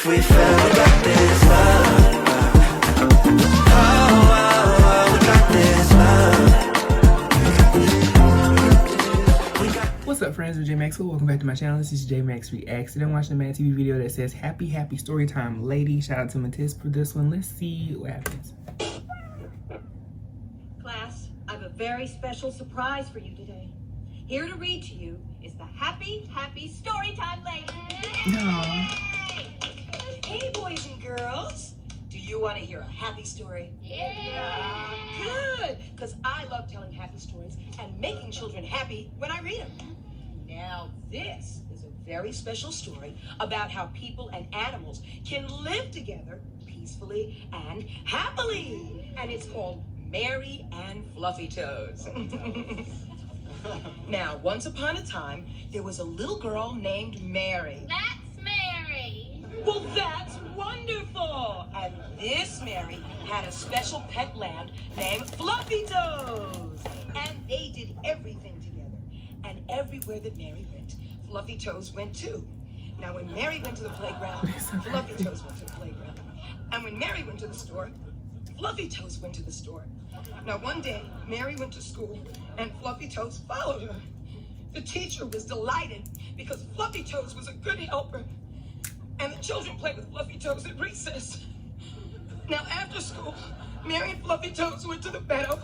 if we fell, we got this love. Oh, oh, oh, we got this love. What's up, friends? I'm J Maxwell. Welcome back to my channel. This is J Max Reacts. Today I'm watching the MadTv video that says Happy Happy Storytime Lady. Shout out to Matisse for this one. Let's see what happens. Class, I have a very special surprise for you today. Here to read to you is the Happy Happy Storytime Lady. No. Hey, boys and girls. Do you want to hear a happy story? Yeah. Good, because I love telling happy stories and making children happy when I read them. Now, this is a very special story about how people and animals can live together peacefully and happily. And it's called Mary and Fluffy Toes. Now, once upon a time, there was a little girl named Mary. That's Mary. Well, that's wonderful. And this Mary had a special pet lamb named Fluffy Toes. And they did everything together. And everywhere that Mary went, Fluffy Toes went too. Now, when Mary went to the playground, Fluffy Toes went to the playground. And when Mary went to the store, Fluffy Toes went to the store. Now, one day, Mary went to school, and Fluffy Toes followed her. The teacher was delighted because Fluffy Toes was a good helper, and the children played with Fluffy Toes at recess. Now, after school, Mary and Fluffy Toes went to the meadow,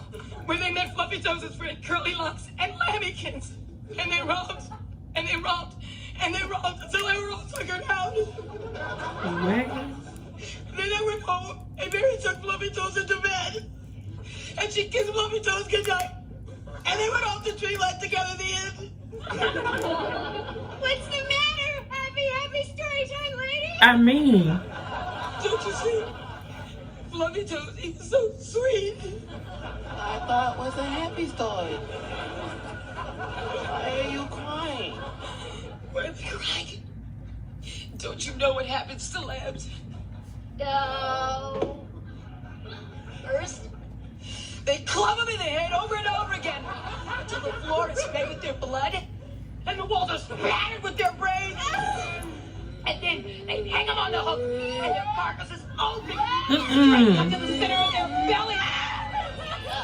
where they met Fluffy Toes' friend Curly Locks and Lammykins. And they romped, and they romped, and they romped until they were all tuckered out. What? Then they went home, and Mary took Fluffy Toes into bed. And she kissed Fluffy Toes goodnight. And they went off the tree light together at the end. What's the matter? Happy, happy story time, lady? I mean, Don't you see? Fluffy Toes, he was so sweet. I thought it was a happy story. Why are you crying? Why are they crying? Don't you know what happens to lambs? No. First, they club them in the head over and over again until the floor is smeared with their blood and the walls are splattered with their brains. And then they hang them on the hook and their carcasses open right up to the center of their belly.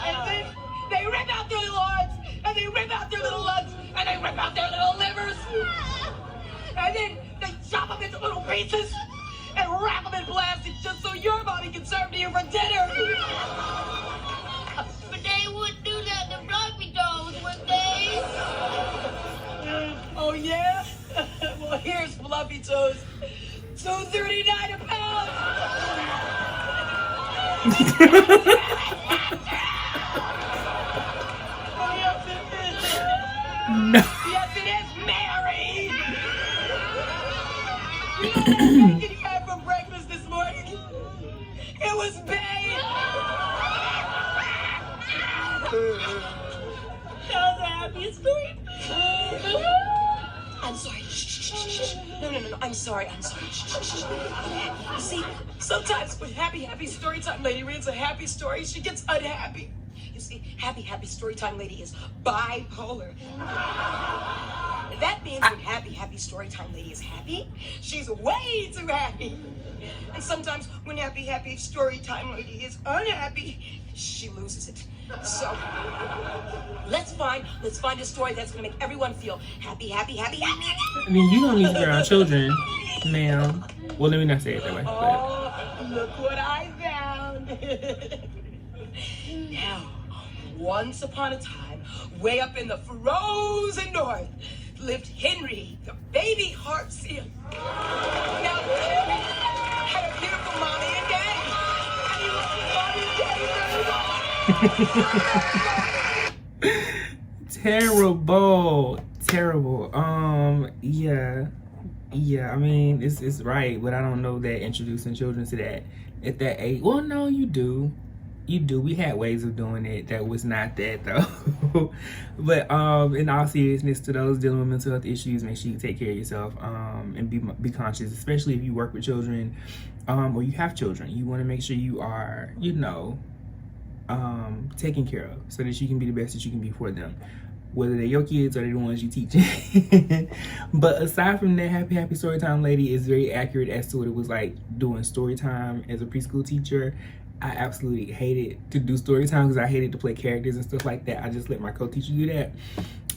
And then they rip out their little hearts and they rip out their little lungs and they rip out their little livers. And then they chop them into little pieces and wrap them in plastic just so your body can serve to you for dinner. But they wouldn't do that to Fluffy Toes, would they? Oh, yeah? Well, here's Fluffy Toes. $2.39 a pound. Oh, yes, it is. no. Yes, it is, Mary. You know what bacon you had for breakfast this morning? It was Bay. How's the happiest story? I'm sorry. Shh. No. I'm sorry. Shh. You see, sometimes when Happy Storytime Lady reads a happy story, she gets unhappy. You see, Happy Storytime Lady is bipolar. That means when Happy Storytime Lady is happy, she's way too happy. And sometimes when Happy Storytime Lady is unhappy, she loses it. So let's find a story that's gonna make everyone feel happy. I mean, you don't need to be around children, ma'am. Well, let me not say it that way. But. Oh, look what I found. Now, once upon a time, way up in the frozen north, lived Henry, the baby heart seal. Now, Henry had a beautiful mommy and daddy. And he loved mommy and daddy very much. Terrible. Yeah. I mean, it's right, but I don't know that introducing children to that at that age. Well, no, you do. We had ways of doing it that was not that though. But in all seriousness, to those dealing with mental health issues, make sure you take care of yourself and be conscious, especially if you work with children or you have children. You want to make sure you are, taken care of so that you can be the best that you can be for them. whether they're your kids or they're the ones you teaching. But aside from that, Happy Storytime Lady is very accurate as to what it was like doing story time as a preschool teacher. I absolutely hated to do story time because I hated to play characters and stuff like that. I just let my co-teacher do that.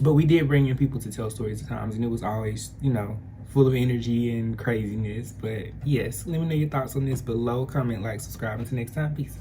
But we did bring in people to tell stories at times, and it was always, you know, full of energy and craziness. But yes, let me know your thoughts on this below. Comment, like, subscribe. Until next time, peace.